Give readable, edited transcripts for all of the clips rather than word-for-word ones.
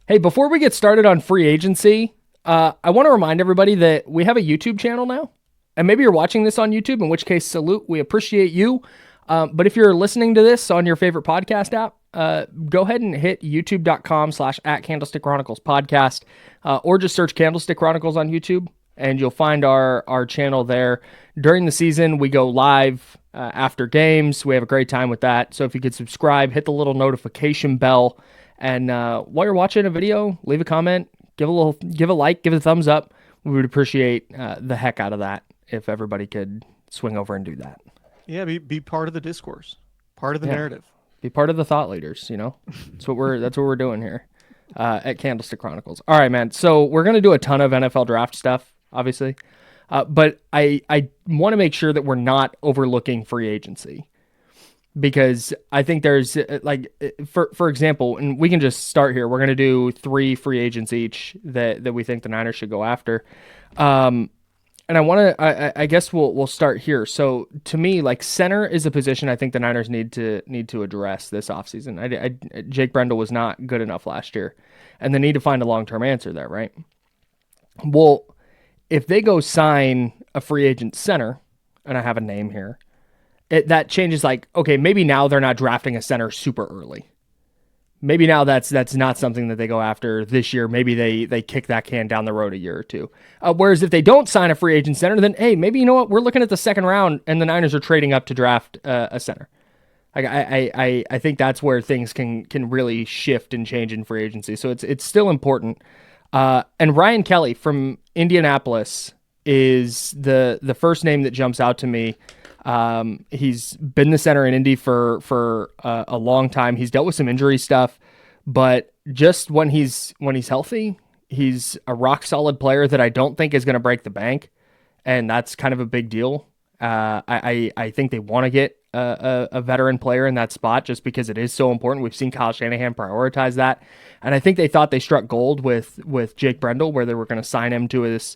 Hey, before we get started on free agency, I want to remind everybody that we have a YouTube channel now. And maybe you're watching this on YouTube, in which case, salute. We appreciate you. But if you're listening to this on your favorite podcast app, go ahead and hit youtube.com/@Candlestick Chronicles Podcast, or just search Candlestick Chronicles on YouTube, and you'll find our channel there. During the season, we go live after games. We have a great time with that. So if you could subscribe, hit the little notification bell, and while you're watching a video, leave a comment, give a like, give it a thumbs up. We would appreciate the heck out of that if everybody could swing over and do that. Yeah, be part of the discourse, part of the narrative. Be part of the thought leaders, you know? That's what we're doing here at Candlestick Chronicles. All right, man. So we're going to do a ton of NFL draft stuff, obviously. But I want to make sure that we're not overlooking free agency, because I think there's for example, and we can just start here. We're going to do 3 free agents each that we think the Niners should go after. And I guess we'll start here. So to me, like, center is a position I think the Niners need to address this offseason. Jake Brendel was not good enough last year, and they need to find a long-term answer there, right? Well, if they go sign a free agent center, and I have a name here, that changes, like, okay, maybe now they're not drafting a center super early. Maybe now that's not something that they go after this year. Maybe they kick that can down the road a year or two. Whereas if they don't sign a free agent center, then, hey, maybe, you know what, we're looking at the second round and the Niners are trading up to draft a center. I think that's where things can really shift and change in free agency. So it's still important. And Ryan Kelly from Indianapolis is the first name that jumps out to me. He's been the center in Indy for a long time. He's dealt with some injury stuff, but just when he's healthy, he's a rock solid player that I don't think is going to break the bank. And that's kind of a big deal. I think they want to get a veteran player in that spot just because it is so important. We've seen Kyle Shanahan prioritize that. And I think they thought they struck gold with Jake Brendel, where they were going to sign him to this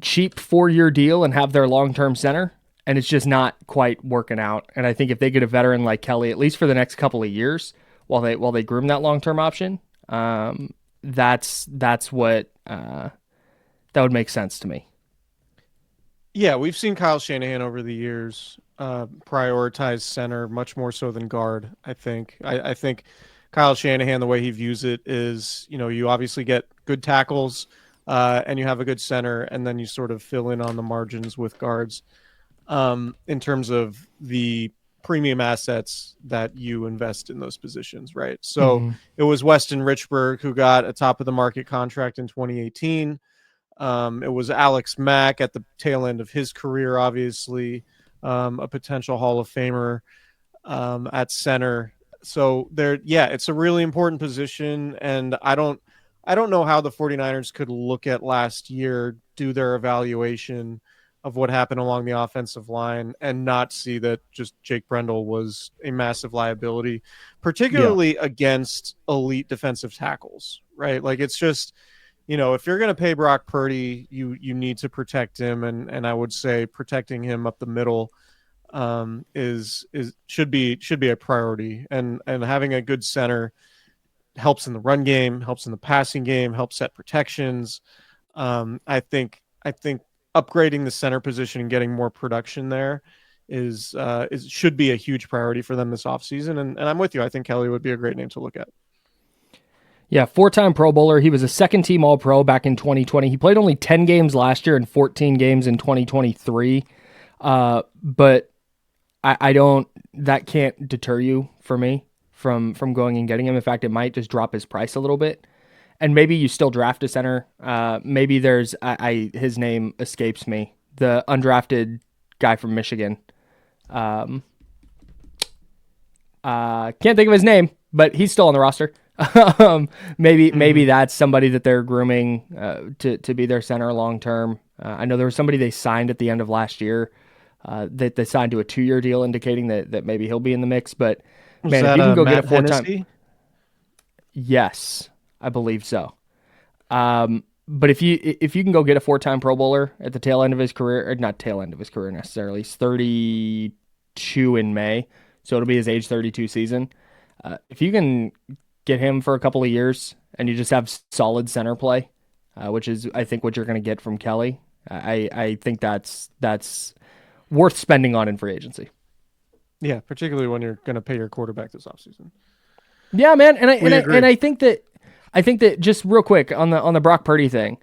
cheap 4-year deal and have their long-term center. And it's just not quite working out. And I think if they get a veteran like Kelly, at least for the next couple of years, while they groom that long-term option, that's what that would make sense to me. Yeah, we've seen Kyle Shanahan over the years prioritize center much more so than guard, I think. I think Kyle Shanahan, the way he views it is, you obviously get good tackles and you have a good center, and then you sort of fill in on the margins with guards. In terms of the premium assets that you invest in those positions, right? So It was Weston Richburg who got a top of the market contract in 2018. It was Alex Mack at the tail end of his career, obviously, a potential Hall of Famer at center. So it's a really important position, and I don't know how the 49ers could look at last year, do their evaluation of what happened along the offensive line, and not see that just Jake Brendel was a massive liability, particularly against elite defensive tackles, right? Like, it's just, if you're going to pay Brock Purdy, you need to protect him. And I would say protecting him up the middle should be a priority. And having a good center helps in the run game, helps in the passing game, helps set protections. I think upgrading the center position and getting more production there should be a huge priority for them this offseason. And I'm with you. I think Kelly would be a great name to look at. Yeah, 4-time Pro Bowler. He was a second-team All-Pro back in 2020. He played only 10 games last year and 14 games in 2023. But I don't. That can't deter you for me from going and getting him. In fact, it might just drop his price a little bit. And maybe you still draft a center. Maybe there's his name escapes me. The undrafted guy from Michigan. Can't think of his name, but he's still on the roster. Maybe that's somebody that they're grooming to be their center long term. I know there was somebody they signed at the end of last year that they signed to a 2-year deal, indicating that maybe he'll be in the mix. But man, if you can go get a 4-time, yes, I believe so. But if you can go get a 4-time Pro Bowler at the tail end of his career, or not tail end of his career necessarily, he's 32 in May, so it'll be his age 32 season. If you can get him for a couple of years, and you just have solid center play, which is, I think, what you're going to get from Kelly. I think that's worth spending on in free agency. Yeah, particularly when you're going to pay your quarterback this offseason. Yeah, man, and I think that just real quick on the Brock Purdy thing,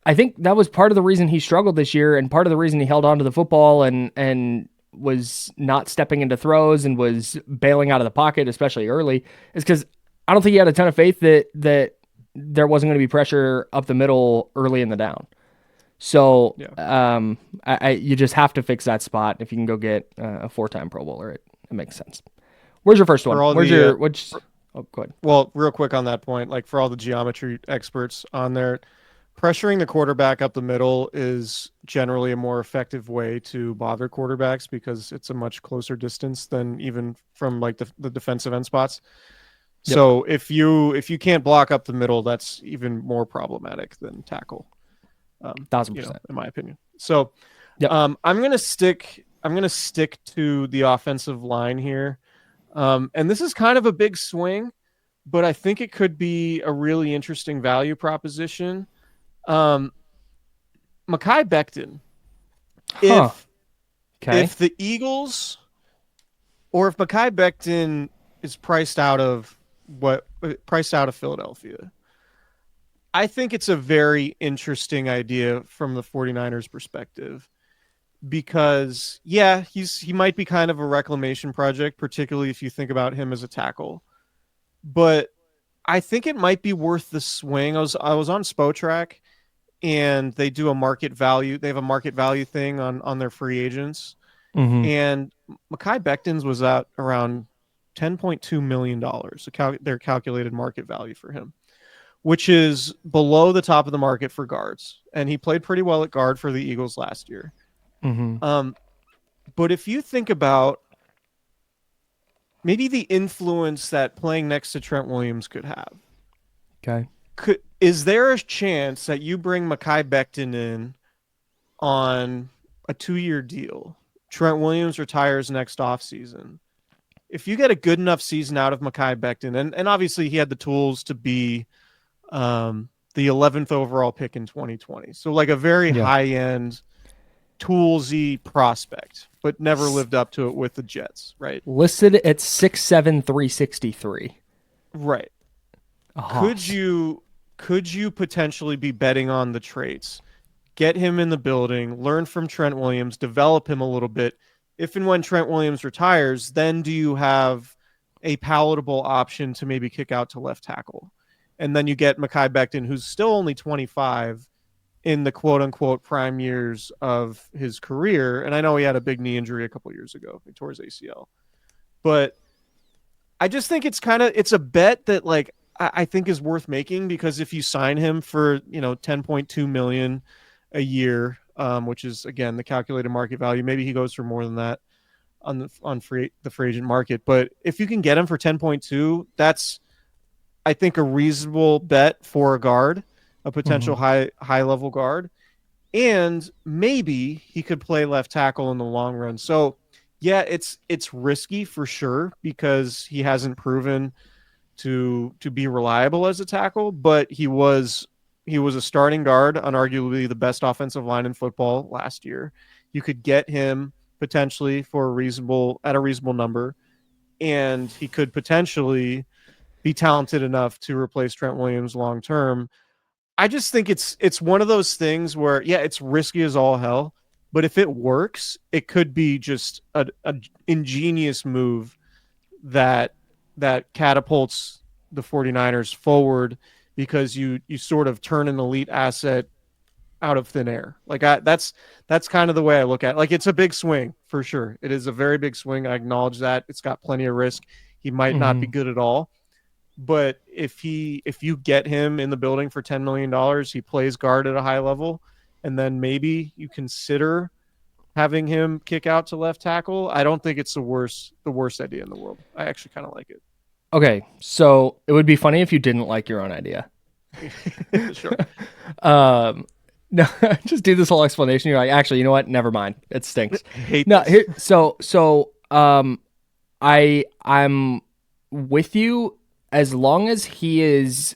I think that was part of the reason he struggled this year, and part of the reason he held on to the football and was not stepping into throws and was bailing out of the pocket, especially early, is because I don't think he had a ton of faith that there wasn't going to be pressure up the middle early in the down. So you just have to fix that spot. If you can go get a 4-time Pro Bowler, it makes sense. Where's your first one? Oh, go ahead. Well, real quick on that point, like for all the geometry experts on there, pressuring the quarterback up the middle is generally a more effective way to bother quarterbacks because it's a much closer distance than even from like the defensive end spots. Yep. So if you can't block up the middle, that's even more problematic than tackle. 1,000%, in my opinion. So, yep. I'm gonna stick to the offensive line here, and this is kind of a big swing, but I think it could be a really interesting value proposition. Mekhi Becton. If the Eagles, or if Mekhi Becton is priced out of Philadelphia, I think it's a very interesting idea from the 49ers perspective because, he might be kind of a reclamation project, particularly if you think about him as a tackle. But I think it might be worth the swing. I was on Spotrac, and they do a market value. They have a market value thing on their free agents. Mm-hmm. And Mekhi Becton's was at around $10.2 million, their calculated market value for him, which is below the top of the market for guards. And he played pretty well at guard for the Eagles last year. Mm-hmm. But if you think about maybe the influence that playing next to Trent Williams could have. Okay. Is there a chance that you bring Mekhi Becton in on a 2-year deal? Trent Williams retires next offseason. If you get a good enough season out of Mekhi Becton, and obviously he had the tools to be the 11th overall pick in 2020. So like a very high-end, toolsy prospect, but never lived up to it with the Jets, right? Listed at 6'7", 363. Right. Could you potentially be betting on the traits? Get him in the building, learn from Trent Williams, develop him a little bit. If and when Trent Williams retires, then do you have a palatable option to maybe kick out to left tackle? And then you get Mekhi Becton, who's still only 25 in the quote-unquote prime years of his career. And I know he had a big knee injury a couple years ago. He tore his ACL. But I just think it's a bet that like I think is worth making, because if you sign him for, $10.2 million a year, which is, again, the calculated market value, maybe he goes for more than that on the free agent market. But if you can get him for 10.2, that's, I think, a reasonable bet for a guard, a potential high level guard, and maybe he could play left tackle in the long run. So yeah, it's risky for sure because he hasn't proven to be reliable as a tackle, but he was a starting guard on arguably the best offensive line in football last year. You could get him potentially for a reasonable number, and he could potentially be talented enough to replace Trent Williams long term. I just think it's one of those things where, it's risky as all hell, but if it works, it could be just a ingenious move that catapults the 49ers forward, because you sort of turn an elite asset out of thin air. Like that's kind of the way I look at it. Like, it's a big swing for sure. It is a very big swing. I acknowledge that. It's got plenty of risk. He might not be good at all. But if you get him in the building for $10 million, he plays guard at a high level, and then maybe you consider having him kick out to left tackle, I don't think it's the worst idea in the world. I actually kind of like it. Okay, so it would be funny if you didn't like your own idea. Sure. No, just do this whole explanation. You're like, actually, you know what? Never mind. It stinks. Hate this. I'm with you as long as he is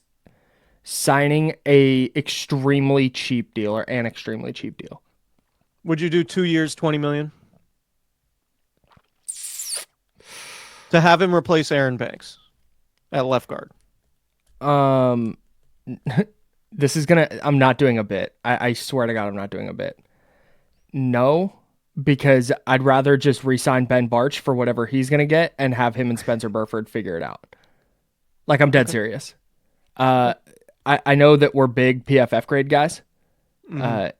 signing a extremely cheap deal or an extremely cheap deal. Would you do 2 years, $20 million? To have him replace Aaron Banks at left guard. I'm not doing a bit. I swear to God, I'm not doing a bit. No, because I'd rather just re-sign Ben Barch for whatever he's going to get and have him and Spencer Burford figure it out. Like, I'm dead serious. I know that we're big PFF grade guys.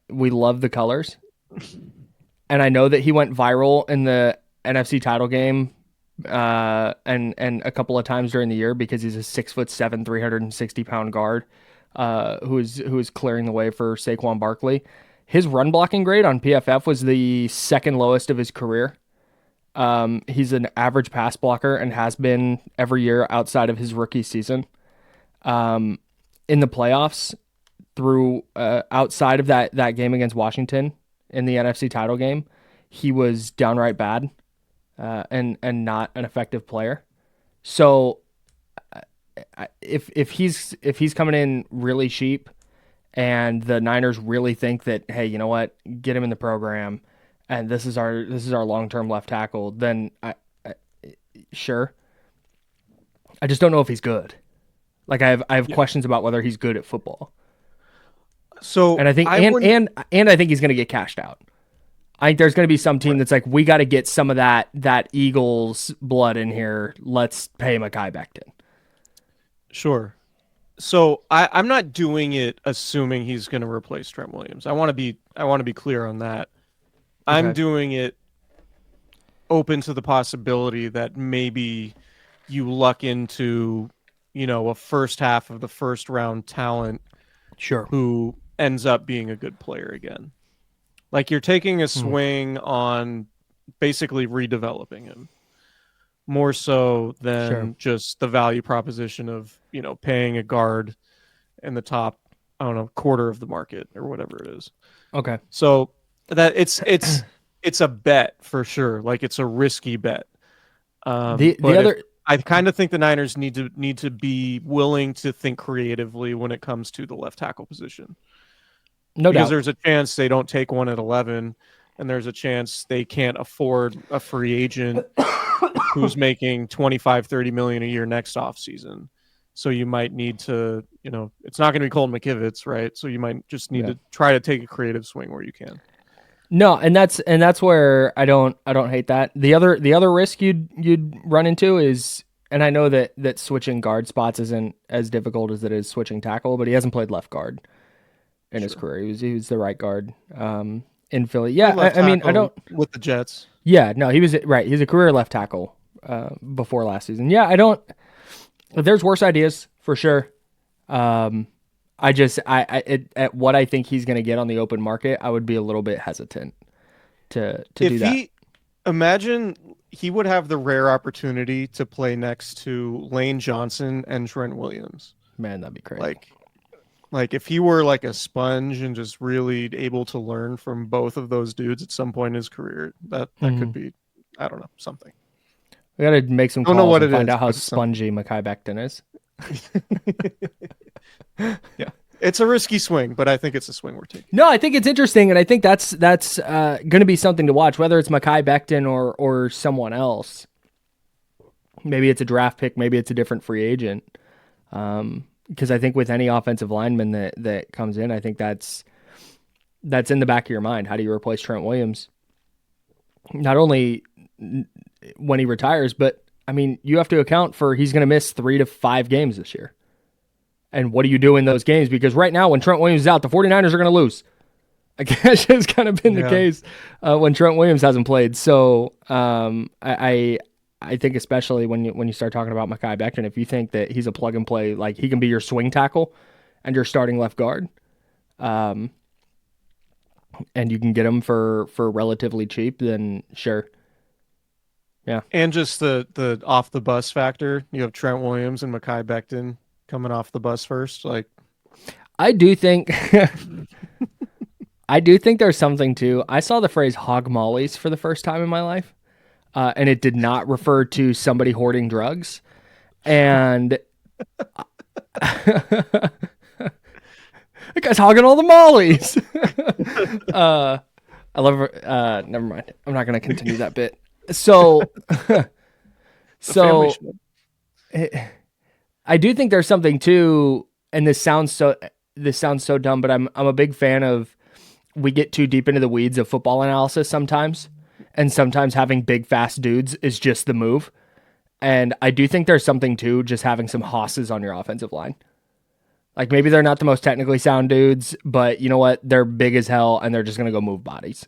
We love the colors. And I know that he went viral in the NFC title game and a couple of times during the year because he's a 6'7", 360-pound guard who is clearing the way for Saquon Barkley. His run blocking grade on PFF was the second lowest of his career. He's an average pass blocker and has been every year outside of his rookie season. In the playoffs, through outside of that game against Washington in the NFC title game, he was downright bad and not an effective player. So if he's coming in really cheap, and the Niners really think that, hey, you know what, get him in the program, and this is our long-term left tackle, then sure. I just don't know if he's good. Like I have questions about whether he's good at football. So and I think and I think he's going to get cashed out. I think there's going to be some team that's like, we got to get some of that Eagles blood in here. Let's pay Mekhi Becton. Sure. So I'm not doing it assuming he's going to replace Trent Williams. I want to be clear on that. Okay. I'm doing it open to the possibility that maybe you luck into, a first half of the first round talent, sure, who ends up being a good player again. Like you're taking a swing on basically redeveloping him. More so than just the value proposition of, paying a guard in the top, I don't know, quarter of the market or whatever it is. Okay. So that it's a bet for sure. Like it's a risky bet. I kind of think the Niners need to be willing to think creatively when it comes to the left tackle position. No doubt. Because there's a chance they don't take one at 11, and there's a chance they can't afford a free agent who's making $25-30 million a year next offseason. So you might need to, it's not going to be Colton McKivitz, right? So you might just need to try to take a creative swing where you can. No, and that's where I don't hate that. The other risk you'd run into is, and I know that switching guard spots isn't as difficult as it is switching tackle, but he hasn't played left guard in his career. He was the right guard in Philly. Yeah, I mean, I don't with the Jets. Yeah, no, he was right. He's a career left tackle before last season. Yeah, I don't. There's worse ideas for sure. At what I think he's going to get on the open market, I would be a little bit hesitant to do that. Imagine he would have the rare opportunity to play next to Lane Johnson and Trent Williams. Man, that'd be crazy. Like if he were like a sponge and just really able to learn from both of those dudes at some point in his career, that could be, I don't know, something. We got to make some calls and find out how spongy Mekhi Becton is. Yeah, it's a risky swing, but I think it's a swing we're taking. No, I think it's interesting, and I think that's going to be something to watch, whether it's Mekhi Becton or someone else. Maybe it's a draft pick, maybe it's a different free agent. Because I think with any offensive lineman that comes in, I think that's in the back of your mind. How do you replace Trent Williams? Not only when he retires, but I mean, you have to account for he's going to miss 3 to 5 games this year. And what do you do in those games? Because right now, when Trent Williams is out, the 49ers are going to lose. I guess has kind of been the case when Trent Williams hasn't played. So I think especially when you start talking about Mekhi Becton, if you think that he's a plug and play, like he can be your swing tackle and your starting left guard, and you can get him for relatively cheap, then sure. Yeah. And just the off the bus factor, you have Trent Williams and Mekhi Becton coming off the bus first. Like, I do think there's something to. I saw the phrase hog mollies for the first time in my life. And it did not refer to somebody hoarding drugs. And That guy's hogging all the mollies. I love her. Never mind. I'm not going to continue that bit. So, so I do think there's something too, and this sounds so dumb, but I'm a big fan of, we get too deep into the weeds of football analysis sometimes, and sometimes having big fast dudes is just the move. And I do think there's something too, just having some hosses on your offensive line. Like maybe they're not the most technically sound dudes, but you know what? They're big as hell and they're just going to go move bodies.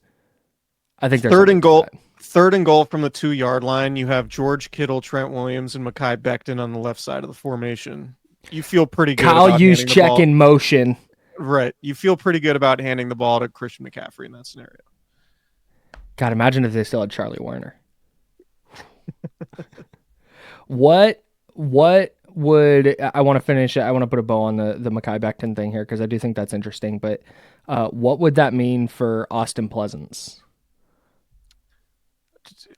I think there's third and goal. Third and goal from the 2-yard line. You have George Kittle, Trent Williams, and Mekhi Becton on the left side of the formation. You feel pretty good. Kyle Juszczyk in motion. Right. You feel pretty good about handing the ball to Christian McCaffrey in that scenario. God, imagine if they still had Charlie Warner. What would I want to finish? I want to put a bow on the Mekhi Becton thing here because I do think that's interesting. But what would that mean for Austin Pleasance?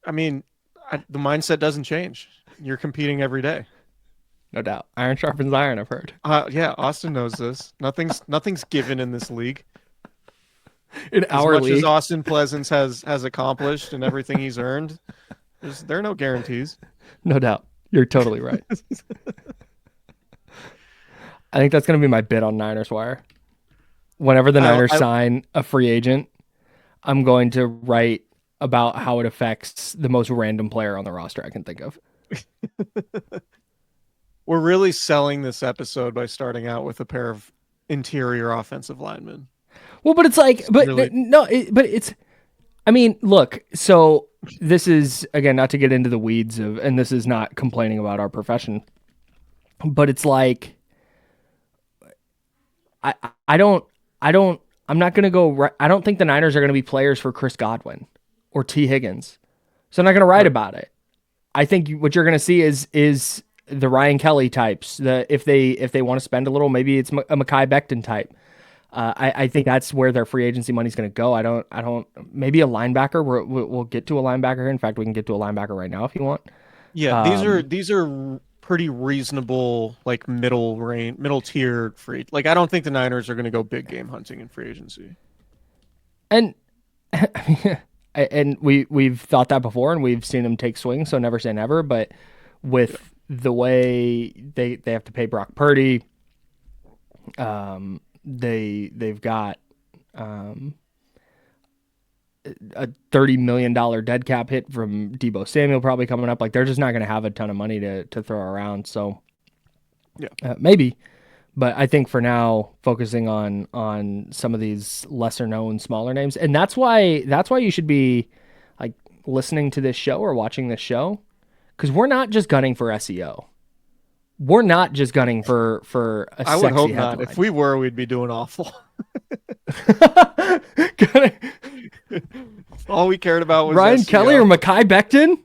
I mean, the mindset doesn't change. You're competing every day. No doubt. Iron sharpens iron, I've heard. Yeah, Austin knows this. Nothing's given in this league. In our league, as Austin Pleasance has accomplished and everything he's earned, there are no guarantees. No doubt. You're totally right. I think that's going to be my bid on Niners Wire. Whenever the Niners sign a free agent, I'm going to write about how it affects the most random player on the roster I can think of. We're really selling this episode by starting out with a pair of interior offensive linemen. Well, but it's like, I mean, look, so this is, again, not to get into the weeds of, and this is not complaining about our profession, but it's like, I'm not going to go, I don't think the Niners are going to be players for Chris Godwin or T. Higgins. So I'm not going to write about it. I think what you're going to see is the Ryan Kelly types. If they want to spend a little, maybe it's a Mekhi Becton type. I think that's where their free agency money is going to go. I don't. Maybe a linebacker. We'll get to a linebacker here. In fact, we can get to a linebacker right now if you want. Yeah, these are pretty reasonable, like middle tier free. Like I don't think the Niners are going to go big game hunting in free agency. And and we've thought that before, and we've seen them take swings. So never say never. But with the way they have to pay Brock Purdy, they've got a $30 million dead cap hit from Deebo Samuel probably coming up. Like they're just not going to have a ton of money to throw around. So maybe, but I think for now focusing on some of these lesser known, smaller names. And that's why you should be like listening to this show or watching this show. Cause we're not just gunning for SEO. We're not just gunning for a I sexy would hope headline. not. If we were, we'd be doing awful. All we cared about was Ryan SEO. Kelly or Mekhi Becton.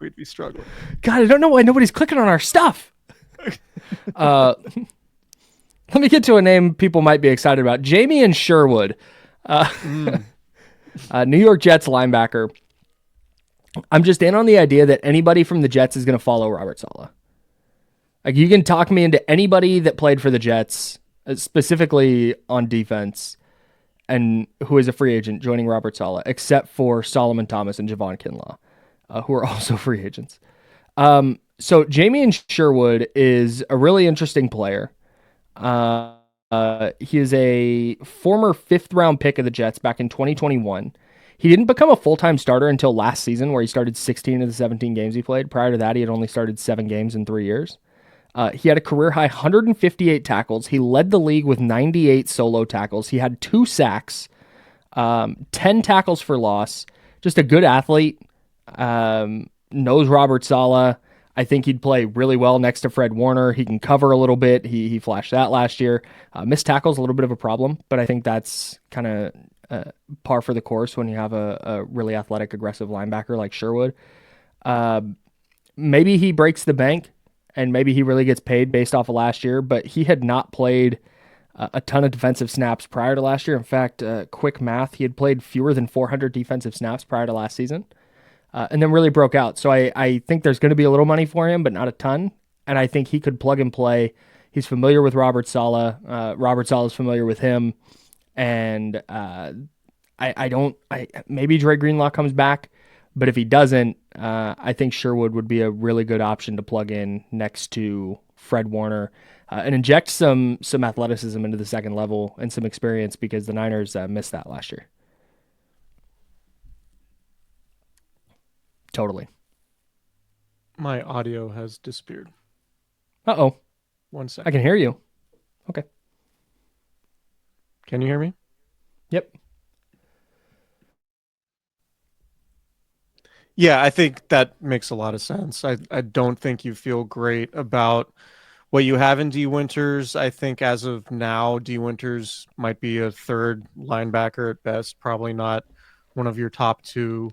We'd be struggling. God, I don't know why nobody's clicking on our stuff. Let me get to a name people might be excited about. Jamie and Sherwood, New York Jets linebacker. I'm just in on the idea that anybody from the Jets is going to follow Robert Saleh. Like you can talk me into anybody that played for the Jets, specifically on defense, and who is a free agent joining Robert Saleh, except for Solomon Thomas and Javon Kinlaw, who are also free agents. So Jamie and Sherwood is a really interesting player. He is a former 5th round pick of the Jets back in 2021. He didn't become a full-time starter until last season, where he started 16 of the 17 games he played. Prior to that, he had only started 7 games in 3 years. He had a career-high 158 tackles. He led the league with 98 solo tackles. He had 2 sacks, 10 tackles for loss. Just a good athlete. Knows Robert Saleh. I think he'd play really well next to Fred Warner. He can cover a little bit. He flashed that last year. Missed tackles, a little bit of a problem, but I think that's kind of par for the course when you have a really athletic, aggressive linebacker like Sherwood. Maybe he breaks the bank and maybe he really gets paid based off of last year, but he had not played a ton of defensive snaps prior to last year. In fact, quick math, he had played fewer than 400 defensive snaps prior to last season. and then really broke out. So I think there's going to be a little money for him, but not a ton. And I think he could plug and play. He's familiar with Robert Saleh. Robert Saleh is familiar with him. And maybe Dre Greenlaw comes back, but if he doesn't, I think Sherwood would be a really good option to plug in next to Fred Warner and inject some athleticism into the second level and some experience because the Niners missed that last year. Totally. My audio has disappeared. Uh-oh. 1 second. I can hear you. Okay. Can you hear me? Yep. Yeah, I think that makes a lot of sense. I don't think you feel great about what you have in D. Winters. I think as of now, D. Winters might be a third linebacker at best, probably not one of your top two.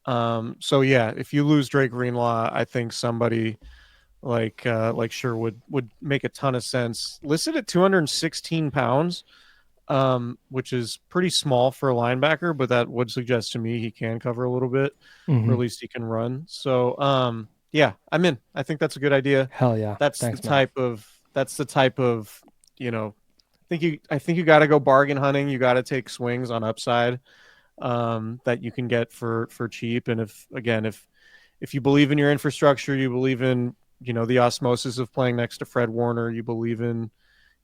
So yeah, if you lose Drake Greenlaw, I think somebody like Sherwood would make a ton of sense. Listed at 216 pounds, which is pretty small for a linebacker, but that would suggest to me he can cover a little bit, or at least he can run. So yeah, I'm in. I think that's a good idea. Hell yeah. That's Thanks, the type of, I think you got to go bargain hunting. You got to take swings on upside that you can get for cheap. And if you believe in your infrastructure, you believe in, the osmosis of playing next to Fred Warner, you believe in,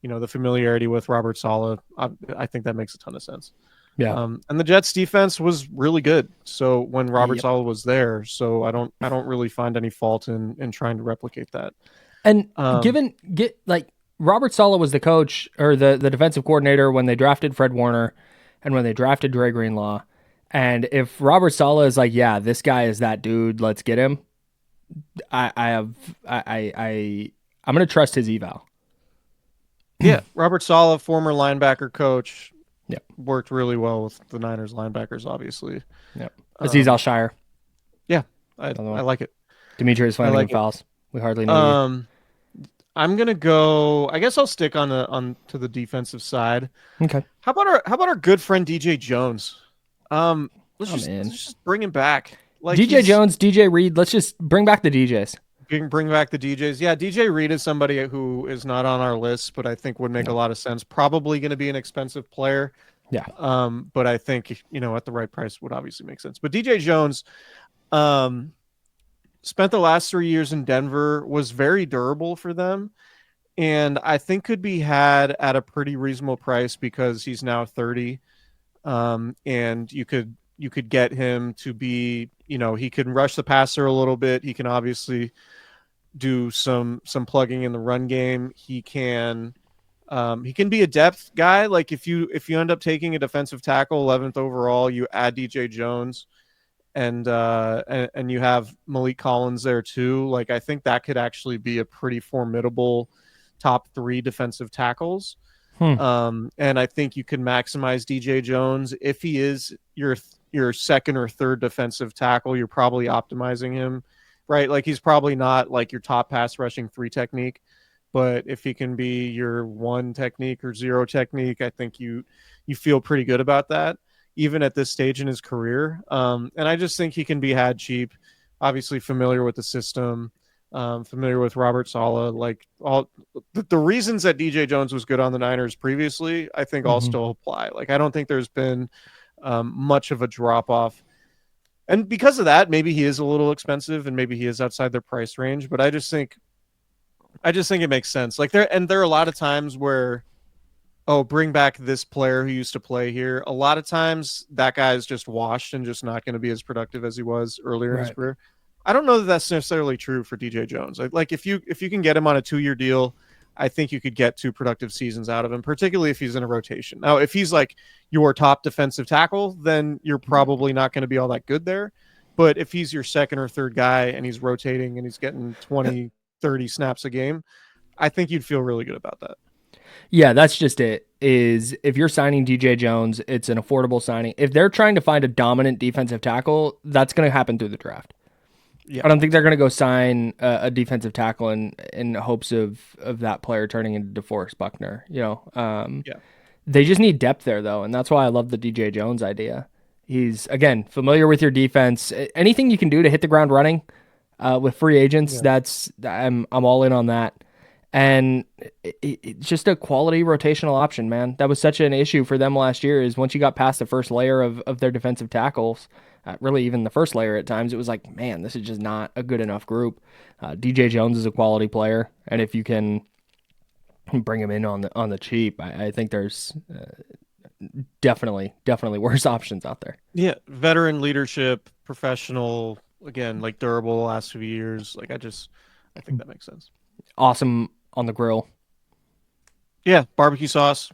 the familiarity with Robert Saleh, I think that makes a ton of sense. Yeah. And the Jets defense was really good. So when Robert Saleh was there, so I don't really find any fault in trying to replicate that. And Robert Saleh was the coach or the defensive coordinator when they drafted Fred Warner and when they drafted Dre Greenlaw. And if Robert Saleh is like, yeah, this guy is that dude, let's get him. I'm going to trust his eval. Yeah, Robert Saleh, former linebacker coach, Yep. worked really well with the Niners linebackers, obviously. Yep. Aziz Al-Shire. Yeah, I like it. Demetrius Flanagan fouls. We hardly know you. I'm gonna go. I guess I'll stick on to the defensive side. Okay. How about our good friend DJ Jones? Let's just bring him back. Like DJ Jones, DJ Reed. Let's just bring back the DJs. Bring back the DJs. Yeah, DJ Reed is somebody who is not on our list, but I think would make a lot of sense. Probably going to be an expensive player. Yeah. But I think, at the right price would obviously make sense. But DJ Jones spent the last 3 years in Denver, was very durable for them, and I think could be had at a pretty reasonable price because he's now 30. And you could get him to be, he can rush the passer a little bit. He can obviously do some plugging in the run game. He can be a depth guy. Like if you end up taking a defensive tackle 11th overall, you add DJ Jones and you have Malik Collins there too. Like I think that could actually be a pretty formidable top 3 defensive tackles. And I think you can maximize DJ Jones if he is your second or third defensive tackle. You're probably optimizing him, right? Like he's probably not like your top pass rushing 3 technique, but if he can be your 1 technique or 0 technique, I think you feel pretty good about that, even at this stage in his career. And I just think he can be had cheap. Obviously familiar with the system. Familiar with Robert Saleh, like all the reasons that DJ Jones was good on the Niners previously, I think all still apply. Like I don't think there's been much of a drop off, and because of that, maybe he is a little expensive, and maybe he is outside their price range. But I just think it makes sense. Like there are a lot of times where, bring back this player who used to play here. A lot of times that guy is just washed and just not going to be as productive as he was earlier in his career. I don't know that that's necessarily true for DJ Jones. Like if you can get him on a 2-year deal, I think you could get 2 productive seasons out of him, particularly if he's in a rotation. Now, if he's like your top defensive tackle, then you're probably not going to be all that good there. But if he's your second or third guy and he's rotating and he's getting 20, 30 snaps a game, I think you'd feel really good about that. Yeah, that's just it. Is if you're signing DJ Jones, it's an affordable signing. If they're trying to find a dominant defensive tackle, that's going to happen through the draft. Yeah. I don't think they're going to go sign a defensive tackle in hopes of that player turning into DeForest Buckner. They just need depth there, though, and that's why I love the DJ Jones idea. He's, again, familiar with your defense. Anything you can do to hit the ground running with free agents, Yeah. I'm all in on that. And it's just a quality rotational option, man. That was such an issue for them last year. Is once you got past the first layer of their defensive tackles, really even the first layer at times, it was like, man, this is just not a good enough group. DJ Jones is a quality player, and if you can bring him in on the cheap, I think there's definitely worse options out there. Yeah, veteran leadership, professional, again, like durable the last few years. Like I think that makes sense. Awesome on the grill. Yeah, barbecue sauce,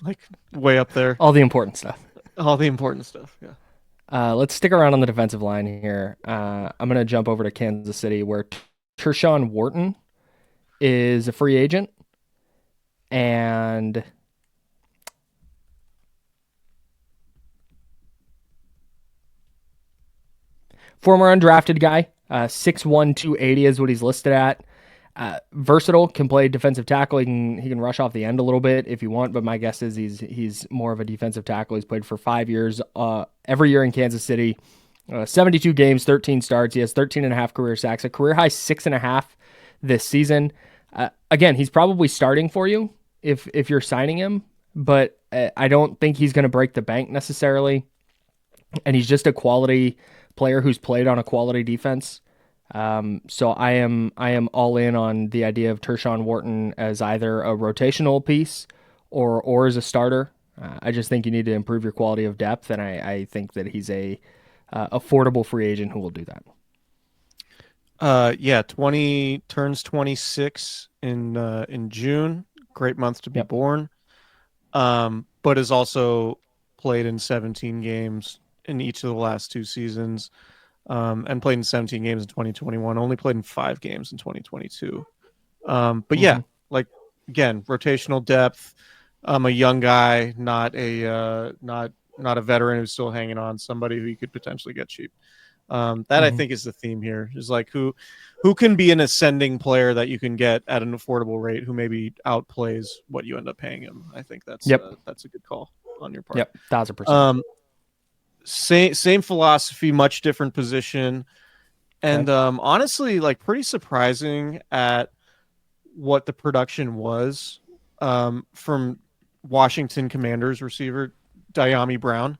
like way up there. All the important stuff. All the important stuff. Yeah. Let's stick around on the defensive line here. I'm going to jump over to Kansas City where Tershawn Wharton is a free agent and former undrafted guy. 6'1", 280 is what he's listed at. Versatile, can play defensive tackle. He can rush off the end a little bit if you want, but my guess is he's more of a defensive tackle. He's played for 5 years, every year in Kansas City. 72 games, 13 starts. He has 13 and a half career sacks, a career high 6.5 this season. Again, he's probably starting for you if you're signing him, but I don't think he's going to break the bank necessarily. And he's just a quality player who's played on a quality defense. So I am all in on the idea of Tershawn Wharton as either a rotational piece or as a starter. I just think you need to improve your quality of depth, and I think that he's a affordable free agent who will do that. Yeah, turns 26 in June. Great month to be born. But has also played in 17 games in each of the last 2 seasons. And played in 17 games in 2021, only played in 5 games in 2022. But yeah, like again, rotational depth. A young guy, not a veteran who's still hanging on, somebody who you could potentially get cheap. I think is the theme here, is like who can be an ascending player that you can get at an affordable rate who maybe outplays what you end up paying him. I think that's a good call on your part. Yep, 1,000%. Same philosophy, much different position, and honestly, like pretty surprising at what the production was from Washington Commanders receiver Dyami Brown.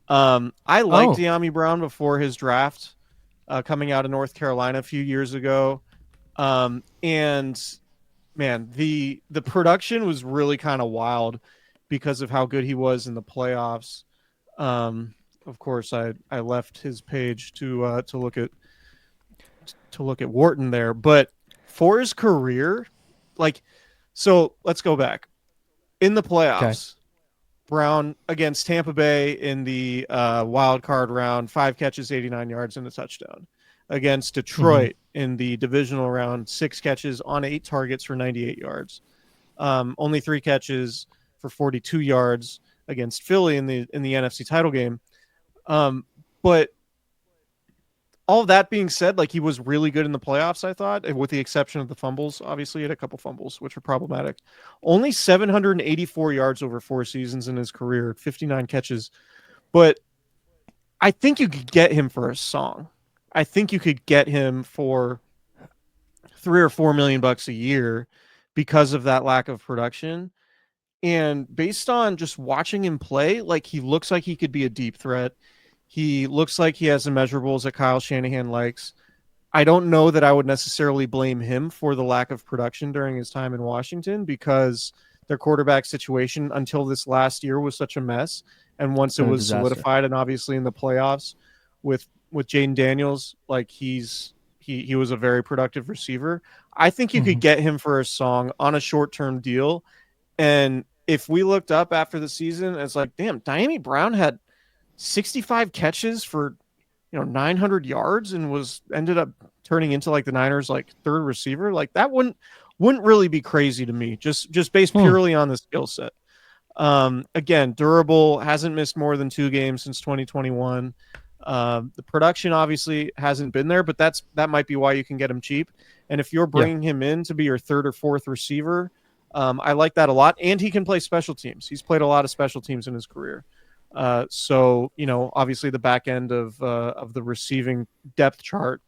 I liked Dyami Brown before his draft, coming out of North Carolina a few years ago, and man, the production was really kind of wild because of how good he was in the playoffs. Of course, I left his page to look at Wharton there, but for his career, like, so let's go back in the playoffs. Okay. Brown against Tampa Bay in the wild card round, 5 catches, 89 yards, and a touchdown. Against Detroit in the divisional round, 6 catches on 8 targets for 98 yards. Only 3 catches for 42 yards against Philly in the NFC title game. But all of that being said, like, he was really good in the playoffs, I thought, with the exception of the fumbles. Obviously, he had a couple fumbles, which were problematic. Only 784 yards over 4 seasons in his career, 59 catches. But I think you could get him for a song. I think you could get him for $3 or $4 million a year because of that lack of production. And based on just watching him play, like, he looks like he could be a deep threat. He looks like he has the measurables that Kyle Shanahan likes. I don't know that I would necessarily blame him for the lack of production during his time in Washington, because their quarterback situation until this last year was such a mess. And once it was solidified, and obviously in the playoffs with Jaden Daniels, like, he was a very productive receiver. I think you could get him for a song on a short-term deal. And if we looked up after the season, it's like, damn, Dyami Brown had 65 catches for 900 yards and ended up turning into like the Niners like third receiver. Like, that wouldn't really be crazy to me, just based purely on the skill set. Again, durable, hasn't missed more than 2 games since 2021. The production obviously hasn't been there, but that might be why you can get him cheap. And if you're bringing him in to be your 3rd or 4th receiver, I like that a lot. And he can play special teams. He's played a lot of special teams in his career. So, obviously the back end of the receiving depth chart,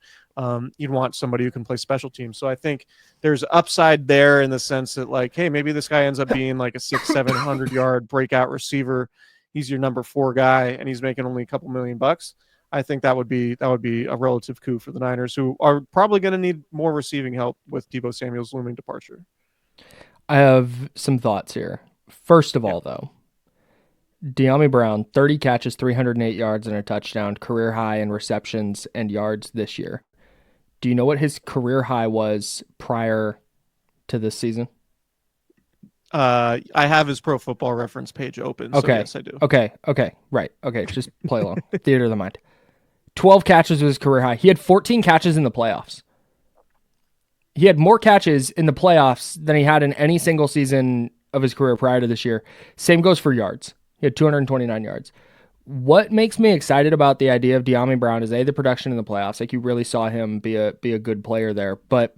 you'd want somebody who can play special teams. So I think there's upside there in the sense that, like, hey, maybe this guy ends up being like a 600-700 yard breakout receiver. He's your number 4 guy, and he's making only a couple $1,000,000. I think that would be a relative coup for the Niners, who are probably going to need more receiving help with Deebo Samuel's looming departure. I have some thoughts here. First of all, though, De'Ami Brown, 30 catches, 308 yards, and a touchdown, career high in receptions and yards this year. Do you know what his career high was prior to this season? I have his Pro Football Reference page open, Okay. so yes, I do. Okay, right. Okay, just play along. Theater of the mind. 12 catches was his career high. He had 14 catches in the playoffs. He had more catches in the playoffs than he had in any single season of his career prior to this year. Same goes for yards. He had 229 yards. What makes me excited about the idea of De'Ami Brown is the production in the playoffs. Like, you really saw him be a good player there, but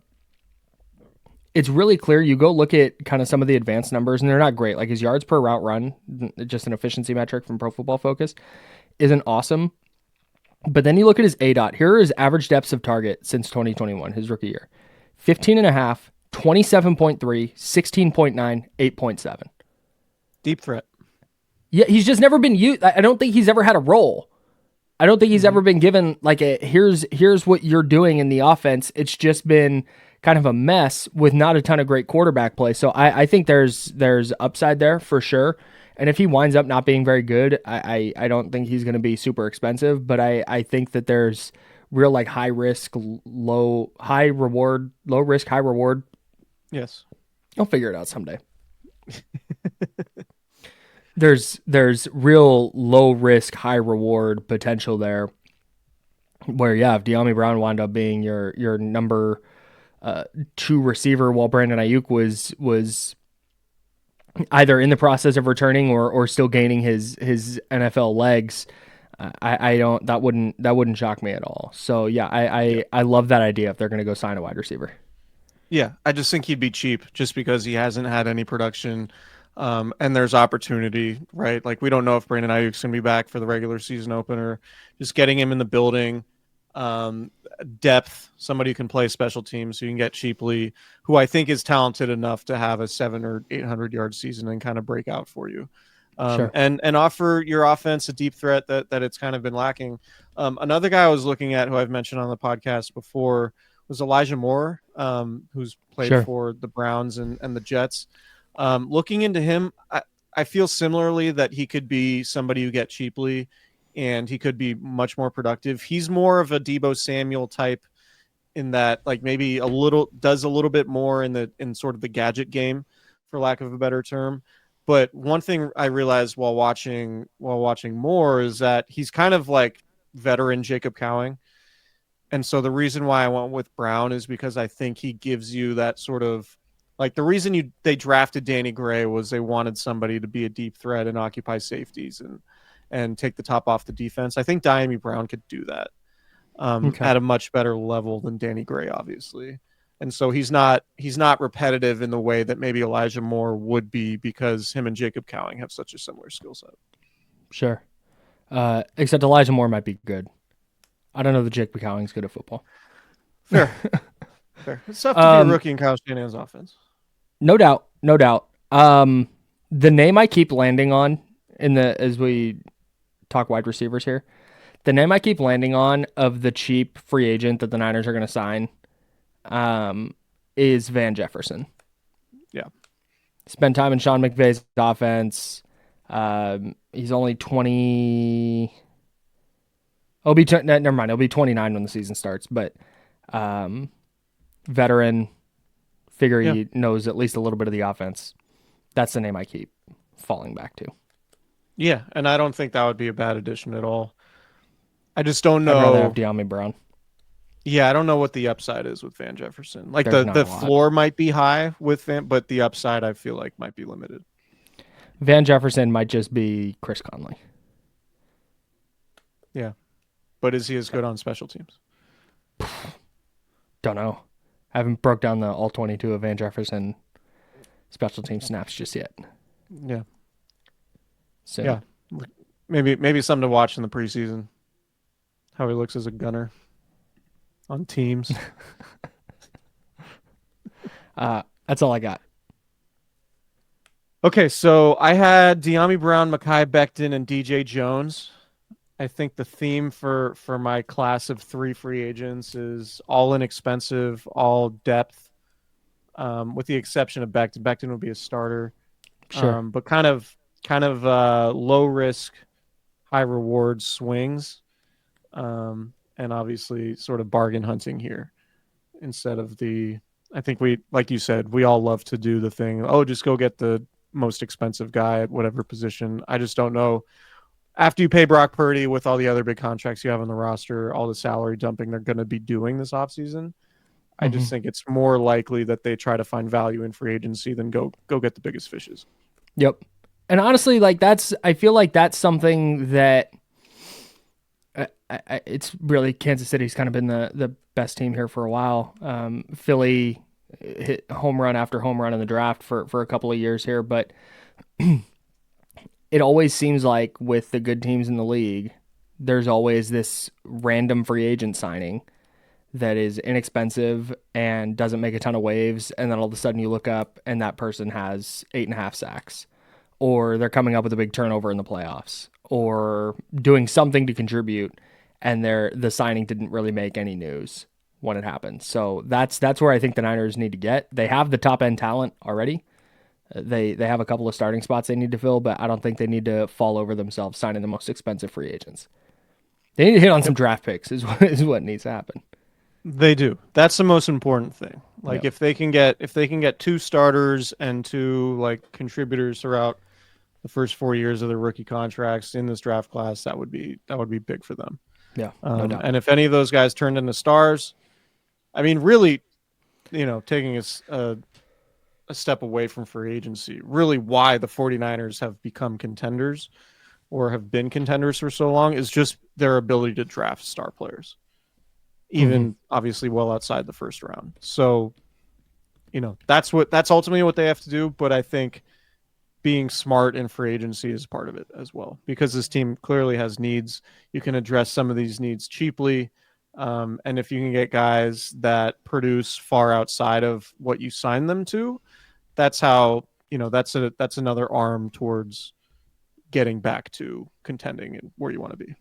it's really clear. You go look at kind of some of the advanced numbers, and they're not great. Like, his yards per route run, just an efficiency metric from Pro Football Focus, isn't awesome. But then you look at his ADOT. Here are his average depths of target since 2021, his rookie year. 15.5, 27.3, 16.9, 8.7. Deep threat. Yeah, he's just never been used. I don't think he's ever had a role. I don't think he's ever been given like here's what you're doing in the offense. It's just been kind of a mess with not a ton of great quarterback play. So I think there's upside there for sure. And if he winds up not being very good, I don't think he's going to be super expensive. But I think that there's real, like, high risk, low reward. Yes. I'll figure it out someday. There's real low risk, high reward potential there. Where, yeah, if De'Ami Brown wound up being your number 2 receiver while Brandon Ayuk was either in the process of returning or still gaining his NFL legs, that wouldn't shock me at all. So yeah, I love that idea if they're going to go sign a wide receiver. Yeah, I just think he'd be cheap just because he hasn't had any production, and there's opportunity, right? Like, we don't know if Brandon Ayuk's going to be back for the regular season opener. Just getting him in the building, depth, somebody who can play special teams, who you can get cheaply, who I think is talented enough to have a 700 or 800 yard season and kind of break out for you. Sure. And offer your offense a deep threat that it's kind of been lacking. Another guy I was looking at, who I've mentioned on the podcast before, was Elijah Moore, who's played for the Browns and the Jets. Looking into him, I feel similarly that he could be somebody you get cheaply, and he could be much more productive. He's more of a Deebo Samuel type in that, like, maybe does a little bit more in sort of the gadget game, for lack of a better term. But one thing I realized while watching Moore is that he's kind of like veteran Jacob Cowing. And so the reason why I went with Brown is because I think he gives you that sort of, like, the reason they drafted Danny Gray was they wanted somebody to be a deep threat and occupy safeties and take the top off the defense. I think De'Ami Brown could do that at a much better level than Danny Gray, obviously. And so he's not repetitive in the way that maybe Elijah Moore would be, because him and Jacob Cowing have such a similar skill set. Sure. Except Elijah Moore might be good. I don't know that Jacob Cowing's good at football. Fair. It's tough to be a rookie in Kyle Shanahan's offense. No doubt. The name I keep landing on as we talk wide receivers here, the name I keep landing on of the cheap free agent that the Niners are going to sign is Van Jefferson. Yeah. Spent time in Sean McVay's offense. He's only 20. Never mind. He'll be 29 when the season starts, but veteran, figure he knows at least a little bit of the offense. That's the name I keep falling back to. Yeah, and I don't think that would be a bad addition at all. I just don't know. I'd rather have De'Ami Brown. Yeah, I don't know what the upside is with Van Jefferson. Like, the floor might be high with Van, but the upside, I feel like, might be limited. Van Jefferson might just be Chris Conley. Yeah. But is he as good on special teams? Don't know. I haven't broke down the all 22 of Van Jefferson special team snaps just yet. Yeah. So yeah. Maybe something to watch in the preseason. How he looks as a gunner on teams. That's all I got. Okay, so I had De'Ami Brown, Mekhi Becton, and DJ Jones. I think the theme for my class of 3 free agents is all inexpensive, all depth, with the exception of Becton. Becton would be a starter, Sure. but kind of low risk, high reward swings, and obviously sort of bargain hunting here instead of the. I think we, like you said, we all love to do the thing. Oh, just go get the most expensive guy at whatever position. I just don't know. After you pay Brock Purdy with all the other big contracts you have on the roster, all the salary dumping they're going to be doing this offseason, I just think it's more likely that they try to find value in free agency than go get the biggest fishes. Yep. And honestly, like I feel like that's something that it's really Kansas City's kind of been the best team here for a while. Philly hit home run after home run in the draft for a couple of years here, but it always seems like with the good teams in the league, there's always this random free agent signing that is inexpensive and doesn't make a ton of waves, and then all of a sudden you look up and that person has 8.5 sacks, or they're coming up with a big turnover in the playoffs, or doing something to contribute, and the signing didn't really make any news when it happened. So that's where I think the Niners need to get. They have the top end talent already. They have a couple of starting spots they need to fill, but I don't think they need to fall over themselves signing the most expensive free agents. They need to hit on some draft picks is what needs to happen. They do. That's the most important thing. Like if they can get 2 starters and 2 like contributors throughout the first 4 years of their rookie contracts in this draft class, that would be big for them. Yeah, no doubt. And if any of those guys turned into stars, I mean, really, taking a step away from free agency, really why the 49ers have become contenders or have been contenders for so long is just their ability to draft star players, even obviously well outside the first round. So, that's ultimately what they have to do. But I think being smart in free agency is part of it as well, because this team clearly has needs. You can address some of these needs cheaply. And if you can get guys that produce far outside of what you sign them to, that's how, that's another arm towards getting back to contending and where you want to be.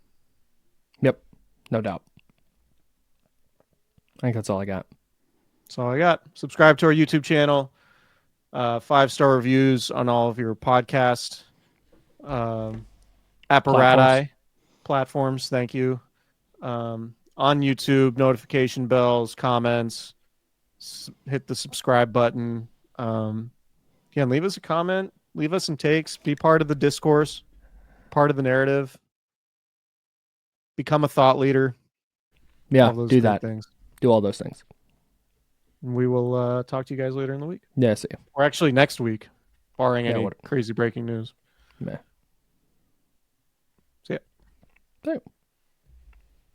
Yep. No doubt. I think that's all I got. That's all I got. Subscribe to our YouTube channel. 5-star reviews on all of your podcast apparati platforms. Thank you. On YouTube, notification bells, comments, hit the subscribe button. Again, leave us a comment, leave us some takes, be part of the discourse, part of the narrative, become a thought leader. Yeah, do that. Things. Do all those things. And we will talk to you guys later in the week. Yeah, see you. Or actually next week, barring any crazy breaking news. Yeah. See ya.